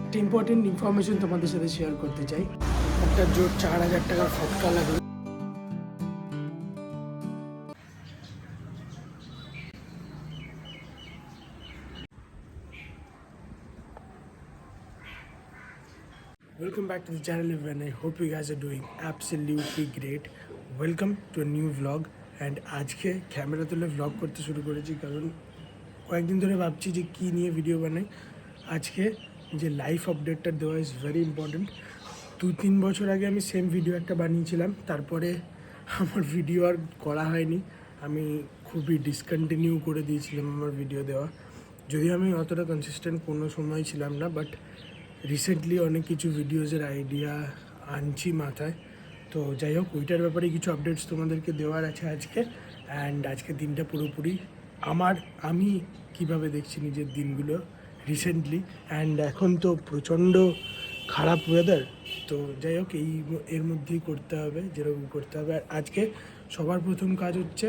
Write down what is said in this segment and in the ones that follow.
একটা important information তোমাদের সাথে শেয়ার করতে চাই। একটা জোর 4,000 টাকার ফটকা লাগলো। Welcome back to the channel everyone. I hope you guys are doing absolutely great. Welcome to a new vlog. And আজকে ক্যামেরা তুলে vlog করতে শুরু করেছি কারণ কয়েকদিন ধরে ভাবছি যে কী নিয়ে ভিডিও বানাই। আজকে যে লাইফ আপডেটটা দেওয়া ইজ ভেরি ইম্পর্টেন্ট। 2-3 বছর আগে আমি সেম ভিডিও একটা বানিয়েছিলাম, তারপরে আমার ভিডিও আর করা হয়নি। আমি খুবই ডিসকন্টিনিউ করে দিয়েছিলাম আমার ভিডিও দেওয়া, যদিও আমি অতটা কনসিস্টেন্ট কোনো সময় ছিলাম না। বাট রিসেন্টলি অনেক কিছু ভিডিওসের আইডিয়া আনছি মাথায়। তো যাই হোক, ওইটার ব্যাপারে কিছু আপডেটস তোমাদেরকে দেওয়ার আছে আজকে। অ্যান্ড আজকে দিনটা পুরোপুরি আমি কিভাবে দেখছি নিজের দিনগুলো রিসেন্টলি। অ্যান্ড এখন তো প্রচণ্ড খারাপ ওয়েদার, তো যাই হোক এর মধ্যেই করতে হবে যেরকম করতে হবে। আর আজকে সবার প্রথম কাজ হচ্ছে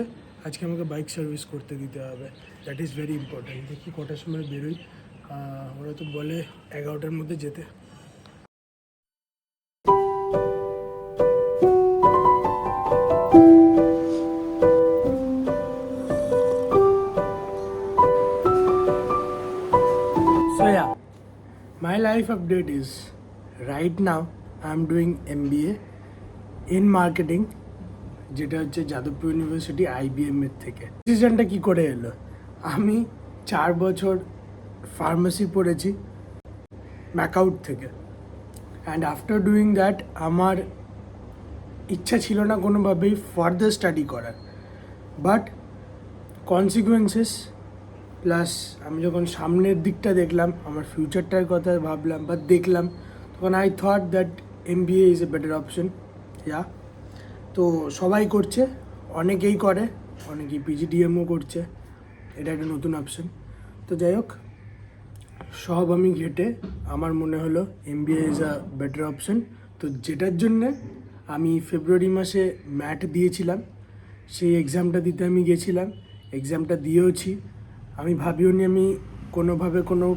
আজকে আমাকে বাইক সার্ভিস করতে দিতে হবে। That is very important. দেখি কটার সময় বেরোই। ওরা তো বলে 11টার মধ্যে যেতে। So yeah, my life update is right now I'm doing MBA in marketing, যেটা হচ্ছে যাদবপুর ইউনিভার্সিটি IBM এর থেকে। ডিসিশনটা কী করে এলো? আমি 4 বছর ফার্মেসি পড়েছি ম্যাকআউট থেকে। অ্যান্ড আফটার ডুইং দ্যাট আমার ইচ্ছা ছিল না কোনোভাবেই ফার্দার স্টাডি করার। বাট কনসিকুয়েন্সেস প্লাস আমি যখন সামনের দিকটা দেখলাম, আমার ফিউচারটার কথা ভাবলাম বা দেখলাম, তখন I thought that MBA is a better option. Yeah, তো সবাই করছে, অনেকেই করে, অনেকেই PGDMও করছে। এটা একটা নতুন অপশন। তো যাই হোক, সব আমি ঘেটে আমার মনে হলো MBA is a better option. তো যেটার জন্যে আমি ফেব্রুয়ারি মাসে ম্যাট দিয়েছিলাম, সেই এক্সামটা দিতে আমি গেছিলাম, এক্সামটা দিয়েওছি। আমি ভাবিও নি আমি কোনোভাবে কোনো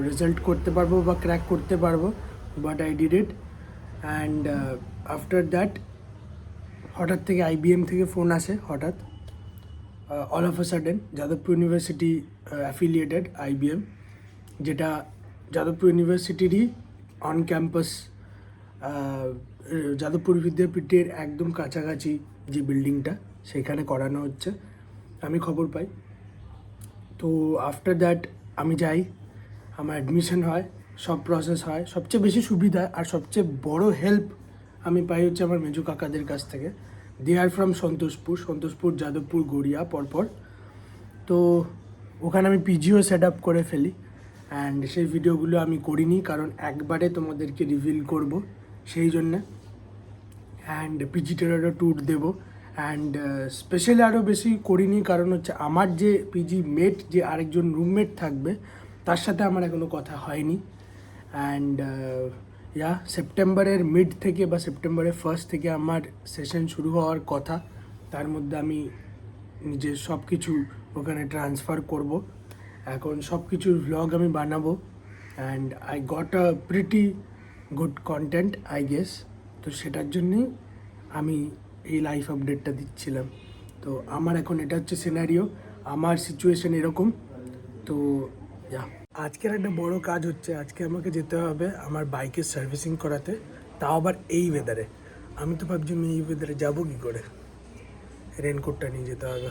রেজাল্ট করতে পারবো বা ক্র্যাক করতে পারবো, but I did it. And after that হঠাৎ থেকে IBM থেকে ফোন আসে, হঠাৎ all of a sudden. Jadavpur university affiliated IBM, যেটা যাদবপুর ইউনিভার্সিটিরই অন ক্যাম্পাস, যাদবপুর বিদ্যাপীঠের একদম কাছাকাছি যে বিল্ডিংটা, সেখানে করানো হচ্ছে। আমি খবর পাই, তো আফটার দ্যাট আমি যাই, আমার অ্যাডমিশন হয়, সব প্রসেস হয়। সবচেয়ে বেশি সুবিধা আর সবচেয়ে বড় হেল্প আমি পাই হচ্ছে আমার মেজো কাকাদের কাছ থেকে। দে আর ফ্রম সন্তোষপুর, যাদবপুর, গড়িয়া পরপর। তো ওখানে আমি পিজিও সেট আপ করে ফেলি। অ্যান্ড সেই ভিডিওগুলো আমি করিনি কারণ একবারে তোমাদেরকে রিভিল করব সেই জন্যে। অ্যান্ড পিজিটার একটা ট্যুর দেবো। অ্যান্ড স্পেশালি আরও বেশি করিনি কারণ হচ্ছে আমার যে পিজি মেট, যে আরেকজন রুমমেট থাকবে, তার সাথে আমার এখনও কথা হয়নি। অ্যান্ড সেপ্টেম্বরের মিড থেকে বা সেপ্টেম্বরের ফার্স্ট থেকে আমার সেশন শুরু হওয়ার কথা। তার মধ্যে আমি নিজের সব কিছু ওখানে ট্রান্সফার করব। এখন সব কিছুর ভ্লগ আমি বানাবো। And I got a pretty good content I guess. তো সেটার জন্যেই আমি এই লাইফ আপডেটটা দিচ্ছিলাম। তো আমার এখন এটা হচ্ছে সিনারিও, আমার সিচুয়েশন এরকম। তো আজকের একটা বড় কাজ হচ্ছে, আজকে আমাকে যেতে হবে আমার বাইকের সার্ভিসিং করাতে, তাও আবার এই ওয়েদারে। আমি তো ভাবছি আমি এই ওয়েদারে যাবো কী করে, রেনকোটটা নিয়ে যেতে হবে।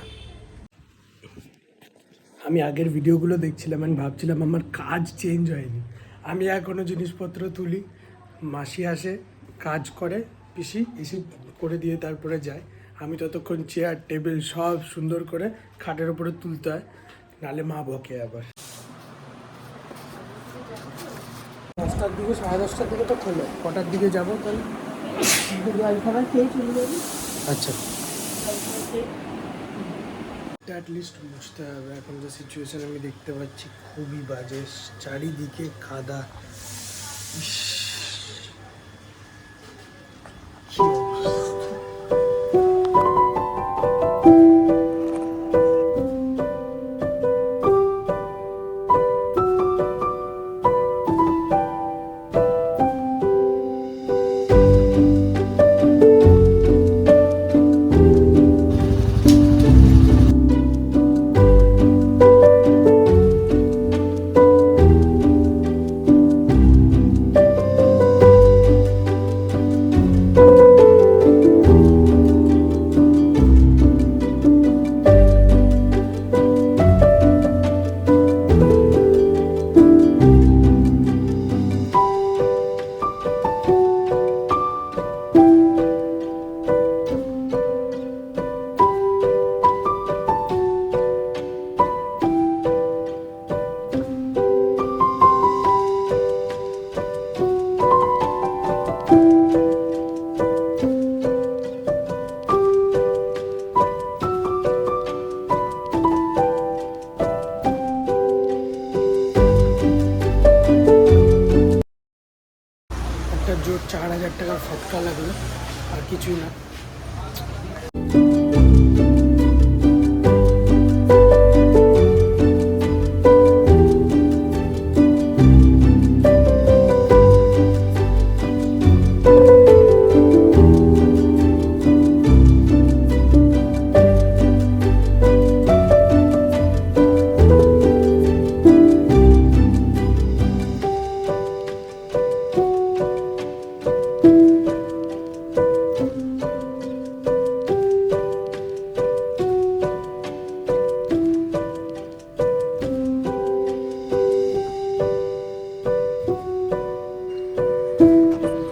আমি আগের ভিডিওগুলো দেখছিলাম, আমি ভাবছিলাম আমার কাজ চেঞ্জ হয়নি। আমি এখনও জিনিসপত্র তুলি, মাসি আসে, কাজ করে, পিসি এসে করে দিয়ে তারপরে যায়। আমি ততক্ষণ চেয়ার টেবিল সব সুন্দর করে খাটের ওপরে তুলতে হয়, নাহলে মা বকে আবার। 10টার দিকে, 10:30টার দিকে তো খোলো। কটার দিকে যাবো তাহলে? আচ্ছা, অ্যাটলিস্ট বুঝতে হবে। এখন যে সিচুয়েশান আমি দেখতে পাচ্ছি খুবই বাজে, চারিদিকে কাদা। ইস, কি অবস্থা। 4,000 টাকার ফটকা লাগলো, আর কিছুই না।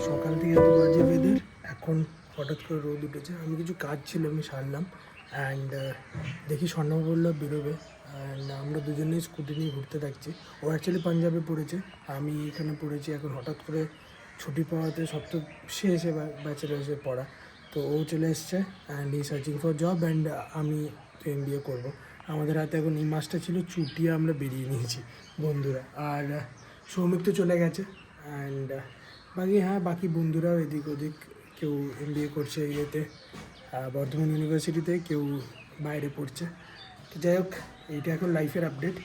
সকাল থেকে এত বাজে ওয়েদার, এখন হঠাৎ করে রোদ উঠেছে। আমি কিছু কাজ ছিল, আমি সারলাম। অ্যান্ড দেখি স্বর্ণা বললো বেরোবে, অ্যান্ড আমরা দুজনেই স্কুটি নিয়ে ঘুরতে থাকছি। ও অ্যাকচুয়ালি পাঞ্জাবে পড়েছে, আমি এখানে পড়েছি। এখন হঠাৎ করে ছুটি পাওয়াতে সব তো শেষে ব্যাচেলার্সে পড়া, তো ও চলে এসছে and E searching for job, and আমি তো MBA করবো। আমাদের হাতে এখন এই মাসটা ছিল, ছুটিয়ে আমরা বেরিয়ে নিয়েছি বন্ধুরা। আর সৌমিক তো চলে গেছে, অ্যান্ড বাকি বন্ধুরাও এদিক ওদিক, কেউ MBA করছে ইয়েতে বর্ধমান ইউনিভার্সিটিতে, কেউ বাইরে পড়ছে। তো যাই হোক, এইটা এখন লাইফের আপডেট।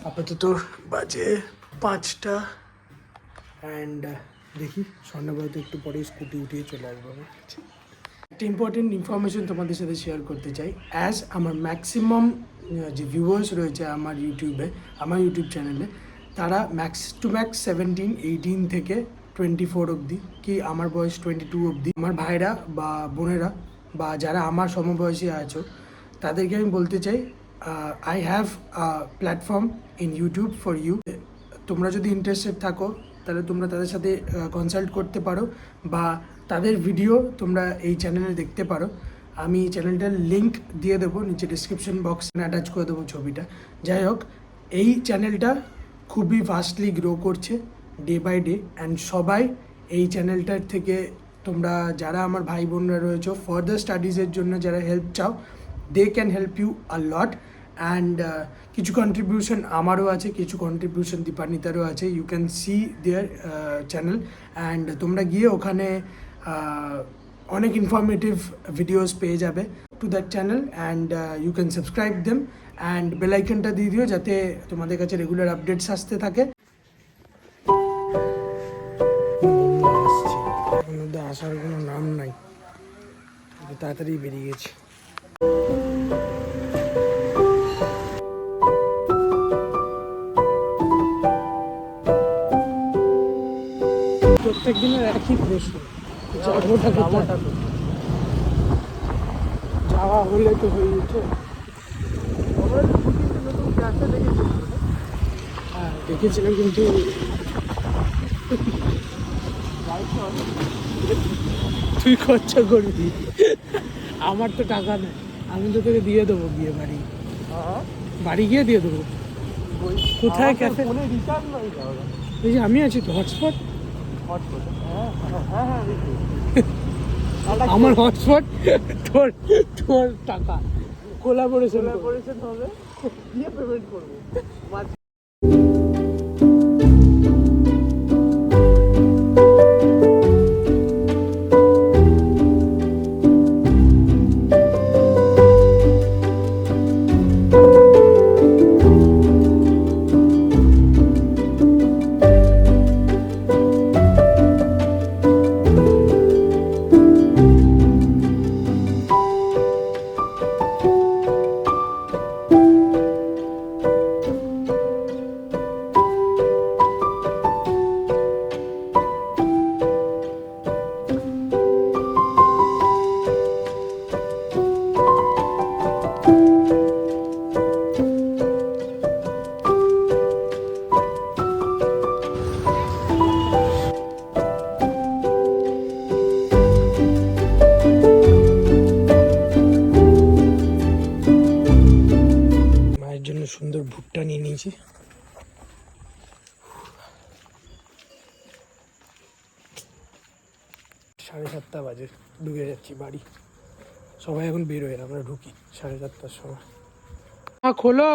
আপাতত বাজে 5টা, অ্যান্ড দেখি স্বর্ণবাবু একটু পরে স্কুটি উঠিয়ে চলে আসবো আমার কাছে। একটা ইম্পর্টেন্ট ইনফরমেশন তোমাদের সাথে শেয়ার করতে চাই। অ্যাজ আমার ম্যাক্সিমাম যে ভিউয়ার্স রয়েছে আমার ইউটিউবে, আমার ইউটিউব চ্যানেলে, তারা ম্যাক্স টু ম্যাক্স 17, 18 থেকে 24 অবধি, কি আমার বয়স 22 অবধি। আমার ভাইরা বা বোনেরা বা যারা আমার সমবয়সী আছো, তাদেরকে আমি বলতে চাই, I have a platform in YouTube for you. তোমরা যদি ইন্টারেস্টেড থাকো, তাহলে তোমরা তাদের সাথে কনসাল্ট করতে পারো, বা তাদের ভিডিও তোমরা এই চ্যানেলে দেখতে পারো। আমি চ্যানেলটার লিঙ্ক দিয়ে দেবো নিচে ডিসক্রিপশন বক্সে, অ্যাটাচ করে দেবো ছবিটা। যাই হোক, এই চ্যানেলটা খুবই ফাস্টলি গ্রো করছে ডে বাই ডে, অ্যান্ড সবাই এই চ্যানেলটার থেকে, তোমরা যারা আমার ভাই বোনরা রয়েছে ফার্দার স্টাডিজের জন্য যারা হেল্প চাও, they can help you a lot. And কিছু কন্ট্রিবিউশন আমারও আছে, কিছু কন্ট্রিবিউশন দীপান্বিতারও আছে। You can see their channel, and তোমরা গিয়ে ওখানে অনেক ইনফরমেটিভ ভিডিওস পেয়ে যাবে to that channel, and you can subscribe them, and bell আইকনটা দিয়ে দিও যাতে তোমাদের কাছে রেগুলার আপডেটস আসতে থাকে। এর মধ্যে আসার কোনো নাম নাই, তাড়াতাড়ি বেরিয়ে গেছে। প্রত্যেক দিনের একই প্রশ্ন, যাওয়া হলে তো হয়ে উঠে। হ্যাঁ দেখেছিলাম, কিন্তু তুই খরচা করবি, আমার তো টাকা নেই, আমি তো তোকে দিয়ে দেবো গিয়ে বাড়ি গিয়ে দিয়ে দেবো। কোথায় ক্যাফে? এই যে আমি আছি তো, হটস্পট। আমার হটস্পট, তোর তোর টাকা কোলাবোরেশন হবে, দিয়ে পেমেন্ট করবো। সুন্দর ভুট্টা নিয়ে নিয়েছি। 7:30 বাজে, ঢুকে যাচ্ছি বাড়ি। সবাই এখন বেরোয়, আমরা ঢুকি 7:30টার সময়। খোলো।